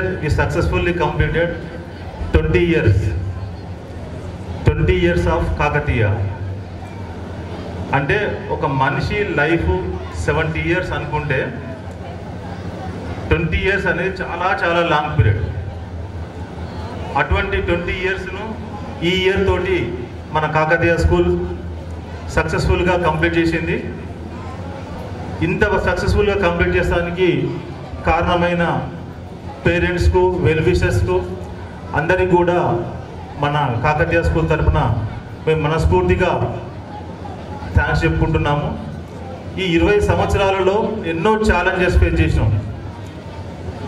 year we successfully completed 20 years. 20 years of Kakatiya. అంటే ఒక మనిషి లైఫ్ 70 years అనుకుంటే 20 years అనేది చాలా చాలా లాంగ్ పీరియడ్. అటువంటి 20 yearsను ఈ ఇయర్ తోటి మన కాకతీయ స్కూల్ సక్సెస్ఫుల్గా కంప్లీట్ చేసింది. ఇంత సక్సెస్ఫుల్గా కంప్లీట్ చేసడానికి కారణమైన పేరెంట్స్కు, వెల్ విషర్స్కు అందరికీ కూడా మన కాకతీయ స్కూల్ తరఫున మేము మనస్ఫూర్తిగా థ్యాంక్స్ చెప్పుకుంటున్నాము. ఈ 20 సంవత్సరాలలో ఎన్నో ఛాలెంజెస్ ఫేస్ చేసినాం.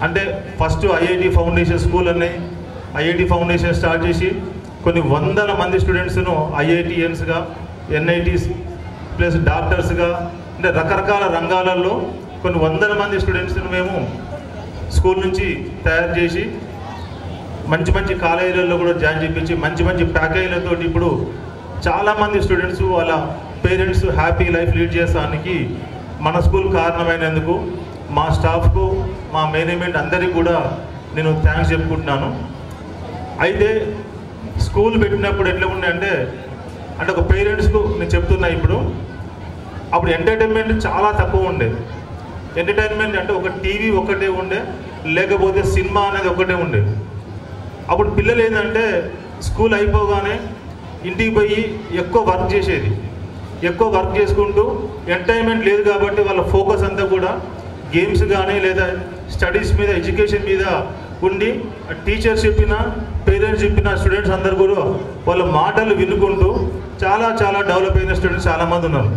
అంటే ఫస్ట్ ఐఐటి ఫౌండేషన్ స్కూల్ అని ఐఐటి ఫౌండేషన్ స్టార్ట్ చేసి కొన్ని వందల మంది స్టూడెంట్స్ను ఐఐటిఎన్స్గా, ఎన్ఐటీస్ ప్లస్ డాక్టర్స్గా, అంటే రకరకాల రంగాలలో కొన్ని వందల మంది స్టూడెంట్స్ను మేము స్కూల్ నుంచి తయారు చేసి మంచి మంచి కాలేజీలలో కూడా జాయిన్ చేయించి మంచి మంచి ప్యాకేజీలతో ఇప్పుడు చాలామంది స్టూడెంట్స్ వాళ్ళ పేరెంట్స్ హ్యాపీ లైఫ్ లీడ్ చేసడానికి మన స్కూల్ కారణమైనందుకు మా స్టాఫ్కు, మా మేనేజ్మెంట్ అందరికీ కూడా నేను థ్యాంక్స్ చెప్పుకుంటున్నాను. అయితే స్కూల్ పెట్టినప్పుడు ఎట్లా ఉండే అంటే ఒక పేరెంట్స్కు నేను చెప్తున్నా, ఇప్పుడు అప్పుడు ఎంటర్టైన్మెంట్ చాలా తక్కువ ఉండే. ఎంటర్టైన్మెంట్ అంటే ఒక టీవీ ఒకటే ఉండే, లేకపోతే సినిమా అనేది ఒకటే ఉండే. అప్పుడు పిల్లలు ఏంటంటే స్కూల్ అయిపోగానే ఇంటికి పోయి ఎక్కువ వర్క్ చేసేది. ఎక్కువ వర్క్ చేసుకుంటూ ఎంటర్టైన్మెంట్ లేదు కాబట్టి వాళ్ళ ఫోకస్ అంతా కూడా గేమ్స్ కానీ లేదా స్టడీస్ మీద, ఎడ్యుకేషన్ మీద ఉండి టీచర్స్ చెప్పిన, పేరెంట్స్ చెప్పిన స్టూడెంట్స్ అందరు కూడా వాళ్ళ మాటలు వినుకుంటూ చాలా చాలా డెవలప్ అయిన స్టూడెంట్స్ చాలామంది ఉన్నారు.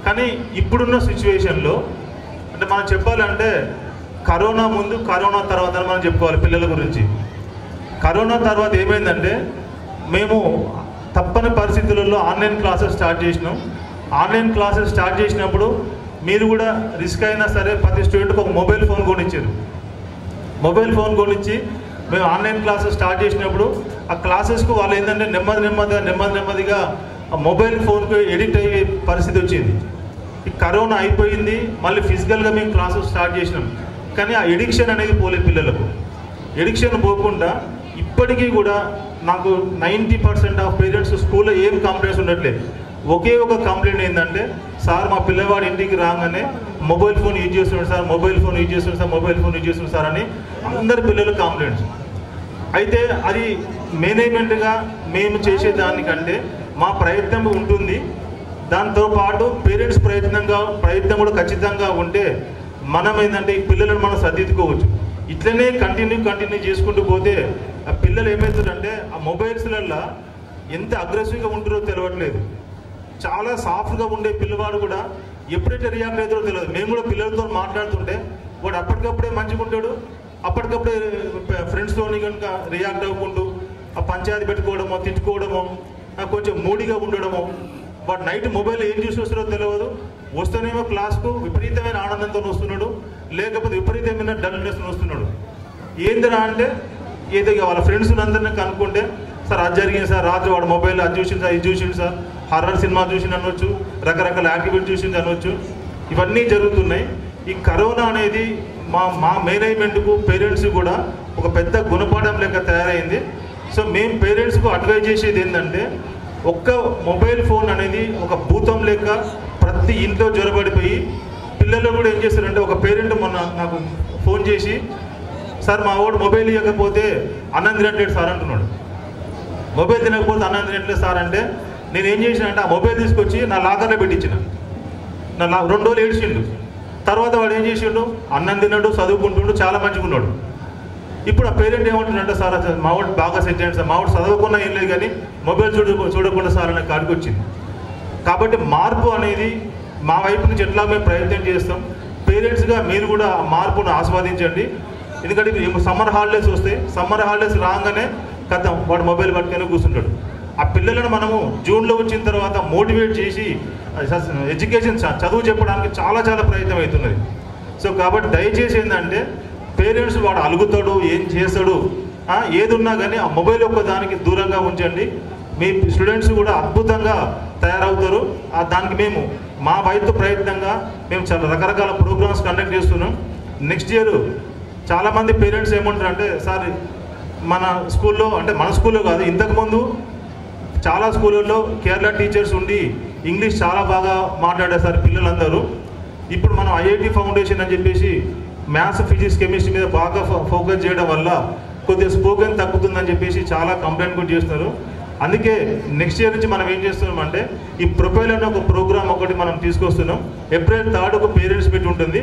కానీ ఇప్పుడున్న సిచ్యువేషన్లో అంటే మనం చెప్పాలంటే కరోనా ముందు, కరోనా తర్వాత మనం చెప్పుకోవాలి పిల్లల గురించి. కరోనా తర్వాత ఏమైందంటే మేము తప్పని పరిస్థితులలో ఆన్లైన్ క్లాసెస్ స్టార్ట్ చేసినాం. ఆన్లైన్ క్లాసెస్ స్టార్ట్ చేసినప్పుడు మీరు కూడా రిస్క్ అయినా సరే ప్రతి స్టూడెంట్కి ఒక మొబైల్ ఫోన్ కొనిచ్చారు. మొబైల్ ఫోన్ కొనిచ్చి మేము ఆన్లైన్ క్లాసెస్ స్టార్ట్ చేసినప్పుడు ఆ క్లాసెస్కు వాళ్ళు ఏంటంటే నెమ్మదిగా ఆ మొబైల్ ఫోన్కు ఎడిక్ట్ అయ్యే పరిస్థితి వచ్చింది. ఈ కరోనా అయిపోయింది, మళ్ళీ ఫిజికల్గా మేము క్లాసెస్ స్టార్ట్ చేసినాం. కానీ ఆ ఎడిక్షన్ అనేది పోలేదు పిల్లలకు. ఎడిక్షన్ పోకుండా ఇప్పటికీ కూడా నాకు 90% ఆఫ్ పేరెంట్స్ స్కూల్లో ఏం కంప్లైంట్స్ ఉండట్లేదు. ఒకే ఒక కంప్లైంట్ ఏంటంటే, సార్ మా పిల్లవాడు ఇంటికి రాగానే మొబైల్ ఫోన్ యూజ్ చేస్తున్నాడు సార్, మొబైల్ ఫోన్ యూజ్ చేస్తున్నాడు సార్, మొబైల్ ఫోన్ యూజ్ చేస్తున్నాడు సార్ అని అందరు పిల్లలు కంప్లైంట్స్. అయితే అది మేనేజ్మెంట్గా మేము చేసేదానికంటే మా ప్రయత్నం ఉంటుంది. దాంతోపాటు పేరెంట్స్ ప్రయత్నం కూడా ఖచ్చితంగా ఉంటే మనం ఏంటంటే ఈ పిల్లలను మనం సర్దిద్దుకోవచ్చు. ఇట్లనే కంటిన్యూ చేసుకుంటూ పోతే ఆ పిల్లలు ఏమవుతుందంటే ఆ మొబైల్స్లలో ఎంత అగ్రెసివ్గా ఉంటుందో తెలియట్లేదు. చాలా సాఫ్ట్గా ఉండే పిల్లవాడు కూడా ఎప్పుడైతే రియాక్ట్ అవుతాడో తెలియదు. మేము కూడా పిల్లలతో మాట్లాడుతుంటే వాడు అప్పటికప్పుడే మంచిగా ఉంటాడు, అప్పటికప్పుడే ఫ్రెండ్స్తోని కనుక రియాక్ట్ అవ్వకుండా ఆ పంచాయతీ పెట్టుకోవడమో, తిట్టుకోవడమో, కొంచెం మూడీగా ఉండడమో, వాడు నైట్ మొబైల్ ఏం చూసి వస్తాడో తెలియదు. వస్తేనేమో క్లాస్కు విపరీతమైన ఆనందంతో వస్తున్నాడు, లేకపోతే విపరీతమైన డల్నెస్ వస్తున్నాడు. ఏందిరా అంటే ఏదో వాళ్ళ ఫ్రెండ్స్ అందరినీ కనుక్కుంటే, సార్ అది జరిగింది సార్, రాత్రి వాడు మొబైల్ అది చూసింది సార్, ఇది చూసింది సార్, హర్రర్ సినిమా చూసింది అనవచ్చు, రకరకాల యాక్టివిటీ చూసింది అనవచ్చు. ఇవన్నీ జరుగుతున్నాయి. ఈ కరోనా అనేది మా మేనేజ్మెంట్కు, పేరెంట్స్ కూడా ఒక పెద్ద గుణపాఠం లెక్క తయారైంది. సో మేము పేరెంట్స్కు అడ్వైజ్ చేసేది ఏంటంటే, ఒక్క మొబైల్ ఫోన్ అనేది ఒక భూతం లెక్క ప్రతి ఇంట్లో జ్వరబడిపోయి పిల్లలు కూడా ఏం చేస్తారంటే, ఒక పేరెంట్ మొన్న నాకు ఫోన్ చేసి, సార్ మా వాడు మొబైల్ ఇవ్వకపోతే అన్నం తినట్లేదు సార్ అంటున్నాడు. మొబైల్ తినకపోతే అన్నం తినట్లేదు సార్ అంటే నేను ఏం చేసిన అంటే ఆ మొబైల్ తీసుకొచ్చి నా లాకర్లో పెట్టించిన. 2 రోజులు ఏడ్చిండు. తర్వాత వాడు ఏం చేసిండు, అన్నం తిన్నాడు, చదువుకుంటుండు, చాలా మంచిగా ఉన్నాడు. ఇప్పుడు ఆ పేరెంట్ ఏమంటున్నాడంటే, సార్ మా వాడు బాగా సెట్ చేయండి సార్, మా వాడు చదవకుండా ఏం లేదు కానీ మొబైల్ చూడకుండా సార్ అనే కాడికి వచ్చింది. కాబట్టి మార్పు అనేది మా వైపు నుంచి ఎట్లా మేము ప్రయత్నం చేస్తాం. పేరెంట్స్గా మీరు కూడా ఆ మార్పును ఆస్వాదించండి. ఎందుకంటే సమ్మర్ హాలిడేస్ వస్తాయి, సమ్మర్ హాలిడేస్ రాగానే కథం వాడు మొబైల్ పట్టుకొని కూర్చుంటాడు. ఆ పిల్లలను మనము జూన్లో వచ్చిన తర్వాత మోటివేట్ చేసి ఎడ్యుకేషన్ చదువు చెప్పడానికి చాలా చాలా ప్రయత్నం అవుతున్నది. సో కాబట్టి దయచేసి ఏంటంటే పేరెంట్స్ వాడు అలుగుతాడు, ఏం చేస్తాడు, ఏది ఉన్నా కానీ ఆ మొబైల్ ఒక్క దానికి దూరంగా ఉంచండి. మీ స్టూడెంట్స్ కూడా అద్భుతంగా తయారవుతారు. దానికి మేము మా వైపు ప్రయత్నంగా మేము చాలా రకరకాల ప్రోగ్రామ్స్ కండక్ట్ చేస్తున్నాం. నెక్స్ట్ ఇయర్ చాలామంది పేరెంట్స్ ఏమంటారు అంటే సార్ మన స్కూల్లో అంటే మన స్కూల్లో కాదు, ఇంతకుముందు చాలా స్కూళ్ళల్లో కేరళ టీచర్స్ ఉండి ఇంగ్లీష్ చాలా బాగా మాట్లాడారు సార్ పిల్లలందరూ. ఇప్పుడు మనం ఐఐటి ఫౌండేషన్ అని చెప్పేసి మ్యాథ్స్, ఫిజిక్స్, కెమిస్ట్రీ మీద బాగా ఫోకస్ చేయడం వల్ల కొద్దిగా స్పోకెన్ తగ్గుతుందని చెప్పేసి చాలా కంప్లైంట్ కూడా చేస్తున్నారు. అందుకే నెక్స్ట్ ఇయర్ నుంచి మనం ఏం చేస్తున్నాం అంటే ఈ ప్రొఫైల్ అనే ఒక ప్రోగ్రామ్ ఒకటి మనం తీసుకొస్తున్నాం. April 3 ఒక పేరెంట్స్ మీట్ ఉంటుంది.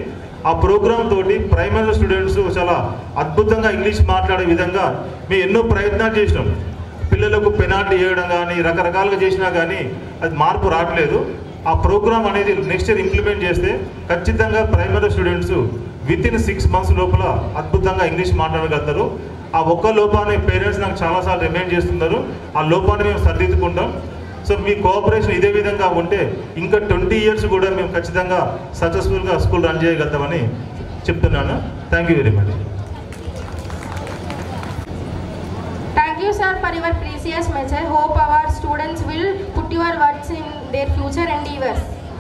ఆ ప్రోగ్రామ్ తోటి ప్రైమరీ స్టూడెంట్స్ చాలా అద్భుతంగా ఇంగ్లీష్ మాట్లాడే విధంగా మేము ఎన్నో ప్రయత్నాలు చేసినాం. పిల్లలకు పెనాల్టీ వేయడం కానీ రకరకాలుగా చేసినా కానీ అది మార్పు రావట్లేదు. ఆ ప్రోగ్రామ్ అనేది నెక్స్ట్ ఇయర్ ఇంప్లిమెంట్ చేస్తే ఖచ్చితంగా ప్రైమరీ స్టూడెంట్స్ వితిన్ 6 months లోపల అద్భుతంగా ఇంగ్లీష్ మాట్లాడగలుగుతారు. ఆ ఒక్క లోపాన్ని పేరెంట్స్ నాకు చాలాసార్లు రిమైండ్ చేస్తున్నారు. ఆ లోపాన్ని మేము సరిదిద్దుకుంటాం. సో మీ కోఆపరేషన్ ఇదే విధంగా ఉంటే ఇంకా 20 years కూడా మేము ఖచ్చితంగా సక్సెస్ఫుల్గా స్కూల్ రన్ చేయగలుగుతామని చెప్తున్నాను. Thank you very much. Thank you, sir, for your precious message. Hope our students will put your words in their future endeavors.